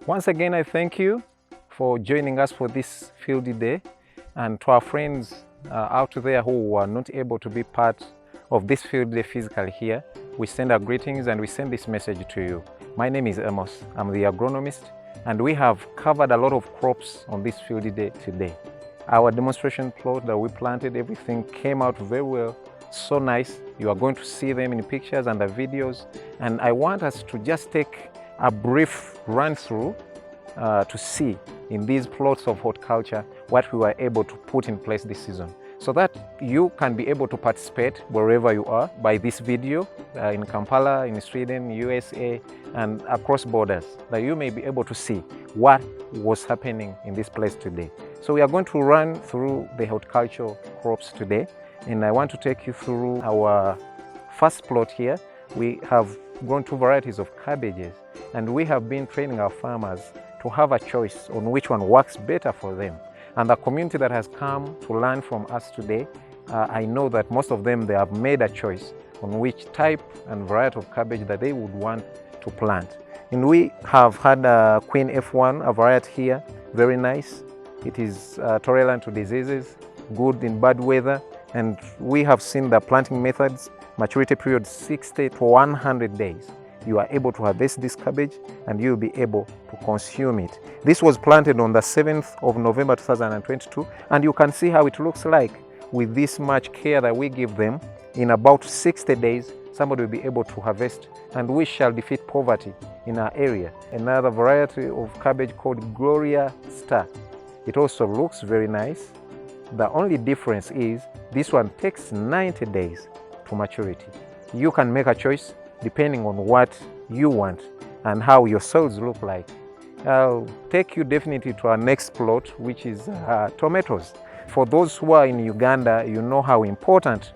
Once again, I thank you for joining us for this field day, and to our friends out there who are not able to be part of this field day physically here, we send our greetings and we send this message to you. My name is Amos, I'm the agronomist, and we have covered a lot of crops on this field day today. Our demonstration plot that we planted, everything came out very well, so nice. You are going to see them in pictures and the videos, and I want us to just take a brief run through to see in these plots of horticulture what we were able to put in place this season, so that you can be able to participate wherever you are by this video in Kampala, in Sweden, USA, and across borders, that you may be able to see what was happening in this place today. So we are going to run through the horticultural crops today, and I want to take you through our first plot here. We have grown two varieties of cabbages, and we have been training our farmers to have a choice on which one works better for them. And the community that has come to learn from us today, I know that most of them, they have made a choice on which type and variety of cabbage that they would want to plant. And we have had a Queen F1, a variety here, very nice. It is tolerant to diseases, good in bad weather, and we have seen the planting methods, maturity period 60 to 100 days. You are able to harvest this cabbage and you'll be able to consume it. This was planted on the 7th of November 2022, and you can see how it looks like with this much care that we give them. In about 60 days, somebody will be able to harvest, and we shall defeat poverty in our area. Another variety of cabbage called Gloria Star. It also looks very nice. The only difference is this one takes 90 days to maturity. You can make a choice depending on what you want and how your soils look like. I'll take you definitely to our next plot, which is tomatoes. For those who are in Uganda, you know how important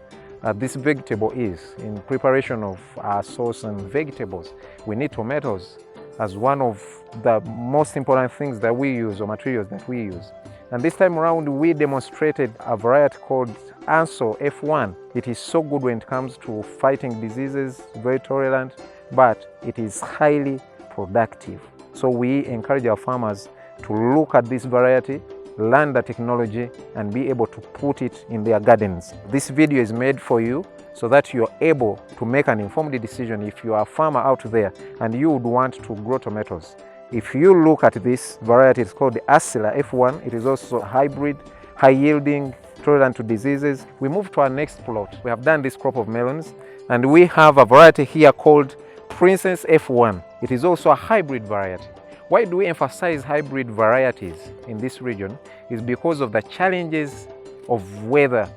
this vegetable is in preparation of our sauce and vegetables. We need tomatoes as one of the most important things that we use, or materials that we use. And this time around, we demonstrated a variety called Anso F1. It is so good when it comes to fighting diseases, very tolerant, but it is highly productive. So we encourage our farmers to look at this variety, learn the technology, and be able to put it in their gardens. This video is made for you so that you're able to make an informed decision if you are a farmer out there and you would want to grow tomatoes. If you look at this variety, it's called the Asila F1. It is also hybrid, high yielding, tolerant to diseases. We move to our next plot. We have done this crop of melons, and we have a variety here called Princess F1. It is also a hybrid variety. Why do we emphasize hybrid varieties in this region? Is because of the challenges of weather.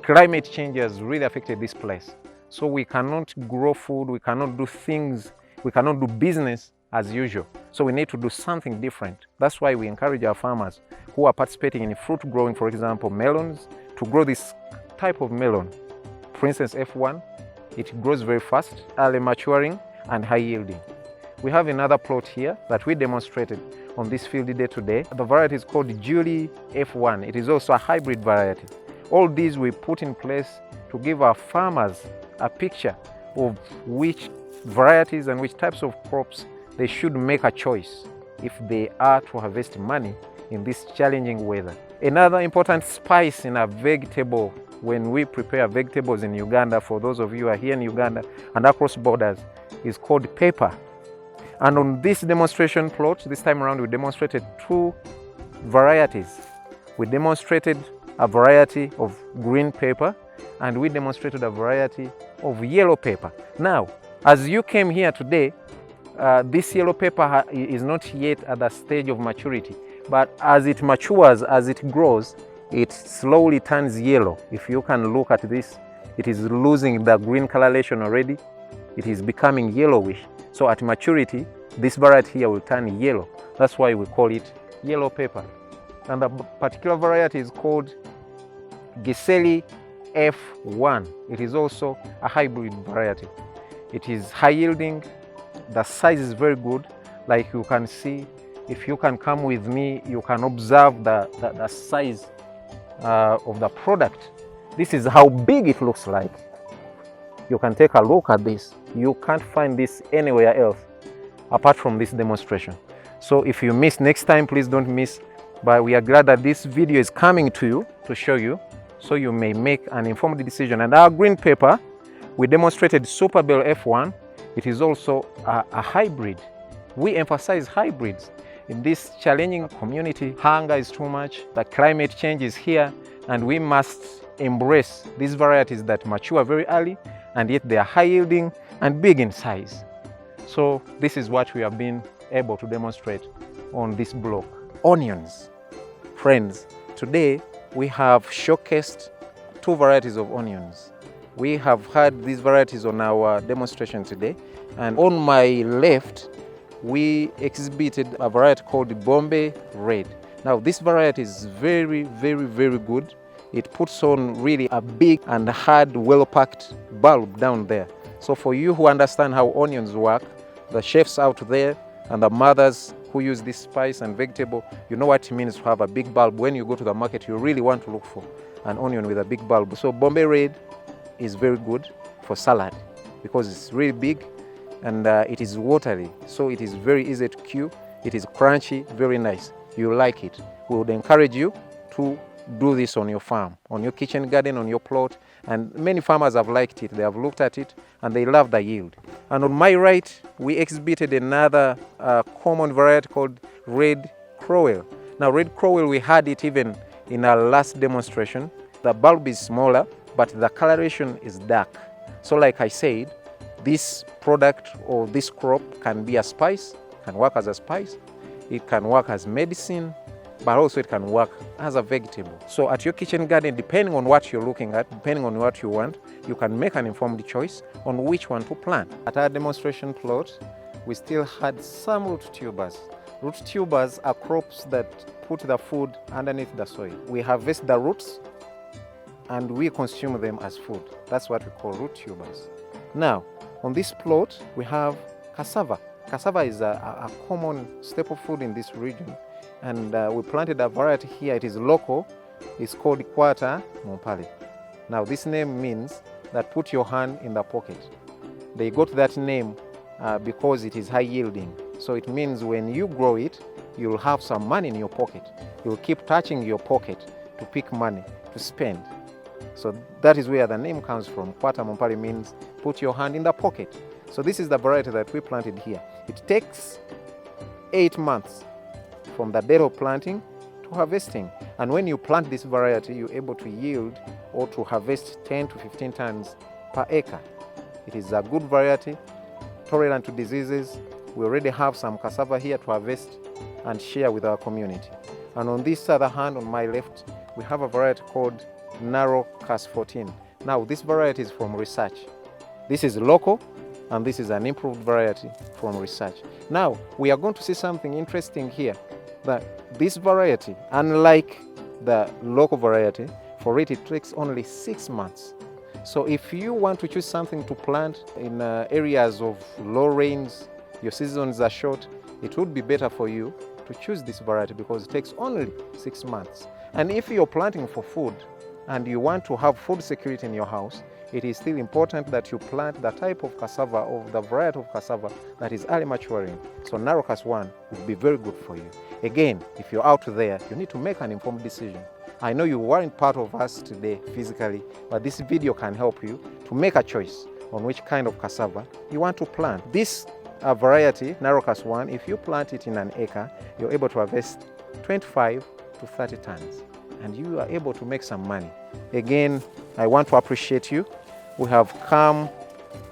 Climate change has really affected this place. So we cannot grow food, we cannot do things, we cannot do business as usual. So we need to do something different. That's why we encourage our farmers who are participating in fruit growing, for example, melons, to grow this type of melon, Princess F1. It grows very fast, early maturing, and high yielding. We have another plot here that we demonstrated on this field day today. The variety is called Julie F1. It is also a hybrid variety. All these we put in place to give our farmers a picture of which varieties and which types of crops they should make a choice if they are to harvest money in this challenging weather. Another important spice in a vegetable, when we prepare vegetables in Uganda, for those of you who are here in Uganda and across borders, is called pepper. And on this demonstration plot, this time around, we demonstrated two varieties. We demonstrated a variety of green pepper, and we demonstrated a variety of yellow pepper. Now, as you came here today, this yellow pepper is not yet at the stage of maturity, but as it matures, as it grows, it slowly turns yellow. If you can look at this, it is losing the green coloration already. It is becoming yellowish. So at maturity, this variety here will turn yellow. That's why we call it yellow pepper. And the particular variety is called Giseli F1. It is also a hybrid variety. It is high yielding. The size is very good. Like you can see, if you can come with me, you can observe the size of the product. This is how big it looks like. You can take a look at this. You can't find this anywhere else apart from this demonstration. So if you miss next time, please don't miss. But we are glad that this video is coming to you to show you, so you may make an informed decision. And our green paper, we demonstrated Super Bell F1. It is also a hybrid. We emphasize hybrids. In this challenging community, hunger is too much, the climate change is here, and we must embrace these varieties that mature very early, and yet they are high yielding and big in size. So this is what we have been able to demonstrate on this block. Onions. Friends, today we have showcased 2 varieties of onions. We have had these varieties on our demonstration today, and on my left we exhibited a variety called Bombay Red. Now this variety is very good. It puts on really a big and hard, well-packed bulb down there. So for you who understand how onions work, the chefs out there and the mothers who use this spice and vegetable, you know what it means to have a big bulb. When you go to the market, you really want to look for an onion with a big bulb. So Bombay Red is very good for salad because it's really big, and it is watery, so it is very easy to cue. It is crunchy, very nice. You like it. We would encourage you to do this on your farm, on your kitchen garden, on your plot. And many farmers have liked it. They have looked at it and they love the yield. And on my right, we exhibited another common variety called Red Crowell. Now Red Crowell, we had it even in our last demonstration. The bulb is smaller, but the coloration is dark. So like I said, this product or this crop can be a spice, can work as a spice, it can work as medicine, but also it can work as a vegetable. So at your kitchen garden, depending on what you're looking at, depending on what you want, you can make an informed choice on which one to plant. At our demonstration plot, we still had some root tubers. Root tubers are crops that put the food underneath the soil. We harvest the roots and we consume them as food. That's what we call root tubers. Now, on this plot, we have cassava. Cassava is a common staple food in this region, and we planted a variety here. It is local. It's called Kwata Mompale. Now, this name means that put your hand in the pocket. They got that name because it is high yielding. So it means when you grow it, you'll have some money in your pocket. You'll keep touching your pocket to pick money to spend. So that is where the name comes from. Kwata Mompale means put your hand in the pocket. So this is the variety that we planted here. It takes 8 months from the date of planting to harvesting. And when you plant this variety, you're able to yield or to harvest 10 to 15 tons per acre. It is a good variety, tolerant to diseases. We already have some cassava here to harvest and share with our community. And on this other hand, on my left, we have a variety called Narrow Cas 14. Now this variety is from research. This is local and this is an improved variety from research. Now we are going to see something interesting here, that this variety, unlike the local variety, for it takes only 6 months. So if you want to choose something to plant in areas of low rains, your seasons are short, it would be better for you to choose this variety because it takes only 6 months. And if you're planting for food and you want to have food security in your house, it is still important that you plant the type of cassava or the variety of cassava that is early maturing. So Narrow Cas 1 would be very good for you. Again, if you're out there, you need to make an informed decision. I know you weren't part of us today physically, but this video can help you to make a choice on which kind of cassava you want to plant. This variety, Narrow Cas 1, if you plant it in an acre, you're able to harvest 25 to 30 tons. And you are able to make some money. Again, I want to appreciate you. We have come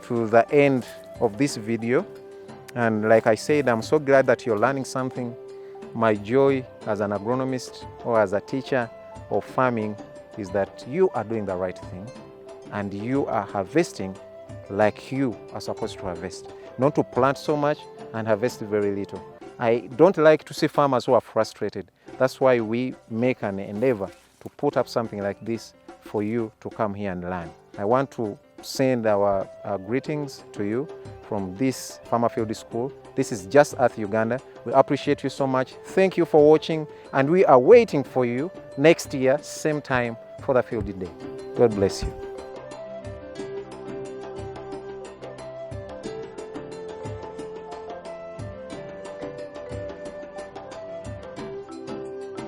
to the end of this video. And like I said, I'm so glad that you're learning something. My joy as an agronomist or as a teacher of farming is that you are doing the right thing and you are harvesting like you are supposed to harvest. Not to plant so much and harvest very little. I don't like to see farmers who are frustrated. That's why we make an endeavor to put up something like this for you to come here and learn. I want to send our greetings to you from this Farmer Field School. This is Just Earth Uganda. We appreciate you so much. Thank you for watching, and we are waiting for you next year, same time, for the Field Day. God bless you.